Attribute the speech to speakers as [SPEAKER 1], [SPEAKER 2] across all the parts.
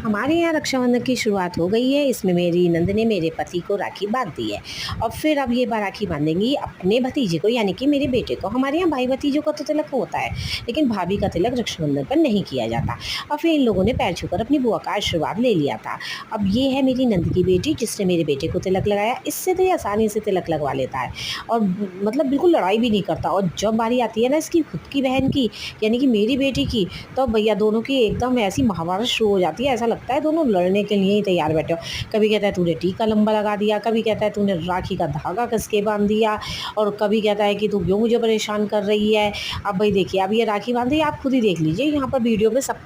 [SPEAKER 1] हमारे यहाँ रक्षाबंधन की शुरुआत हो गई है। इसमें मेरी नंद ने मेरे पति को राखी बांध दी है और फिर अब ये राखी बांधेंगी अपने भतीजे को, यानी कि मेरे बेटे को। हमारे यहाँ भाई भतीजों का तो तिलक होता है, लेकिन भाभी का तिलक रक्षाबंधन पर नहीं किया जाता। और फिर इन लोगों ने पैर छूकर अपनी बुआ का आशीर्वाद ले लिया था। अब ये है मेरी नंद की बेटी जिसने मेरे बेटे को तिलक लगाया। इससे तो ये आसानी से तिलक लगवा लेता है और मतलब बिल्कुल लड़ाई भी नहीं करता। और जब बारी आती है ना इसकी खुद की बहन की, यानी कि मेरी बेटी की, तो भैया दोनों की एकदम ऐसी महाभारत शुरू हो जाती है। ऐसा लगता है दोनों लड़ने के लिए ही तैयार बैठे हो। कभी कहता है तूने टीका लंबा लगा दिया, कभी कहता है तूने राखी का धागा कस के बांध दिया, और कभी कहता है कि तू क्यों मुझे परेशान कर रही है। अब भाई देखिए, अब ये राखी बांध रही है, आप खुद ही देख लीजिए। यहाँ पर वीडियो में सब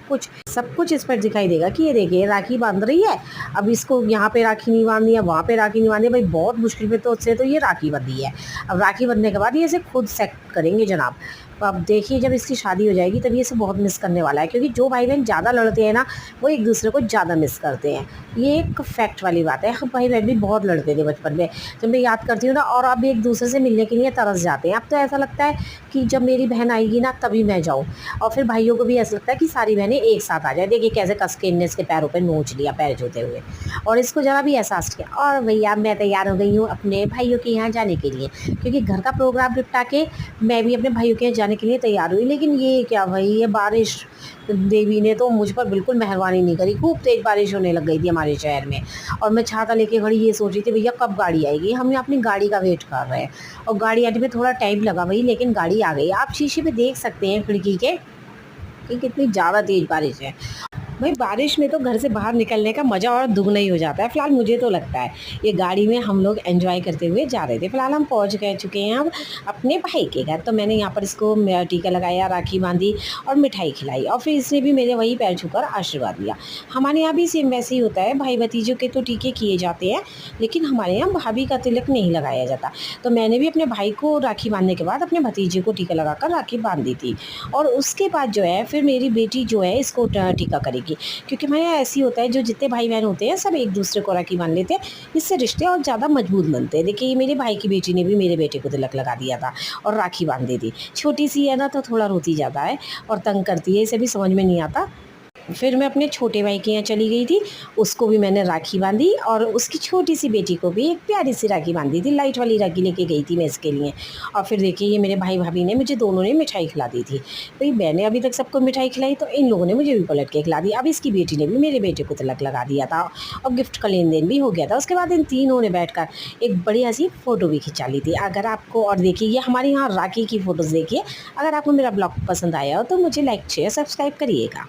[SPEAKER 1] कुछ इस पर दिखाई देगा कि ये देखिए राखी बांध रही है। अब इसको यहाँ पे राखी नहीं बांधनी है, वहाँ पे राखी नहीं बांधनी है। भाई बहुत मुश्किल पे तो उससे तो ये राखी बंधी है। अब राखी बंधने के बाद ये इसे खुद सेट करेंगे जनाब। तो अब देखिए जब इसकी शादी हो जाएगी तब ये इसे बहुत मिस करने वाला है, क्योंकि जो भाई बहन ज़्यादा लड़ते हैं ना वो एक दूसरे को ज़्यादा मिस करते हैं। ये एक फैक्ट वाली बात है। हम भाई बहन भी बहुत लड़ते थे बचपन में, जब मैं याद करती हूँ ना। और अब एक दूसरे से मिलने के लिए तरस जाते हैं। अब तो ऐसा लगता है कि जब मेरी बहन आएगी ना तभी मैं जाऊँ। और फिर भाइयों को भी ऐसा लगता है कि सारी बहनें एक साथ आ जाए। देखिए कैसे कस के इनने इसके पैरों पर नोच लिया पैर छूते हुए, और इसको ज़रा भी एहसास किया। और भैया मैं तैयार हो गई हूँ अपने भाइयों के यहाँ जाने के लिए, क्योंकि घर का प्रोग्राम निपटा के मैं भी अपने भाइयों के यहाँ जाने के लिए तैयार हुई। लेकिन ये क्या भाई, ये बारिश देवी ने तो मुझ पर बिल्कुल मेहरबानी नहीं करी। खूब तेज़ बारिश होने लग गई थी हमारे शहर में, और मैं छाता लेके खड़ी ये सोच रही थी भैया कब गाड़ी आएगी। हम अपनी गाड़ी का वेट कर रहे हैं, और गाड़ी आने में थोड़ा टाइम लगा भाई, लेकिन गाड़ी आ गई। आप शीशे पे देख सकते हैं खिड़की के कि कितनी ज़्यादा तेज़ बारिश है। भाई बारिश में तो घर से बाहर निकलने का मज़ा और दुगना ही हो जाता है। फ़िलहाल मुझे तो लगता है ये गाड़ी में हम लोग एंजॉय करते हुए जा रहे थे। फ़िलहाल हम पहुंच गए चुके हैं अब अपने भाई के घर। तो मैंने यहाँ पर इसको टीका लगाया, राखी बांधी और मिठाई खिलाई, और फिर इसने भी मेरे वही पैर छूकर आशीर्वाद दिया। हमारे यहाँ भी सेम वैसे ही होता है। भाई भतीजों के तो टीके किए जाते हैं, लेकिन हमारे यहाँ भाभी का तिलक नहीं लगाया जाता। तो मैंने भी अपने भाई को राखी बांधने के बाद अपने भतीजे को टीका लगाकर राखी बांध दी थी। और उसके बाद जो है फिर मेरी बेटी जो है इसको टीका करेगी, क्योंकि हमारे यहाँ ऐसी होता है जो जितने भाई बहन होते हैं सब एक दूसरे को राखी बांध लेते हैं। इससे रिश्ते और ज़्यादा मजबूत बनते हैं। देखिए ये मेरे भाई की बेटी ने भी मेरे बेटे को तिलक लगा दिया था और राखी बांध दी थी। छोटी सी है ना तो थोड़ा रोती ज़्यादा है और तंग करती है, इसे भी समझ में नहीं आता। फिर मैं अपने छोटे भाई के यहाँ चली गई थी, उसको भी मैंने राखी बांधी, और उसकी छोटी सी बेटी को भी एक प्यारी सी राखी बांधी थी। लाइट वाली राखी लेके गई थी मैं इसके लिए। और फिर देखिए ये मेरे भाई भाभी ने मुझे दोनों ने मिठाई खिला दी थी। भाई मैंने अभी तक सबको मिठाई खिलाई, तो इन लोगों ने मुझे भी पलट के खिला दी। अब इसकी बेटी ने भी मेरे बेटे को तिलक लगा दिया था और गिफ्ट का लेन देन भी हो गया था। उसके बाद इन तीनों ने बैठ कर एक बढ़िया सी फ़ोटो भी खिंचा ली थी। अगर आपको, और देखिए ये हमारे यहाँ राखी की फ़ोटोज़ देखिए। अगर आपको मेरा ब्लॉग पसंद आया हो तो मुझे लाइक शेयर सब्सक्राइब करिएगा।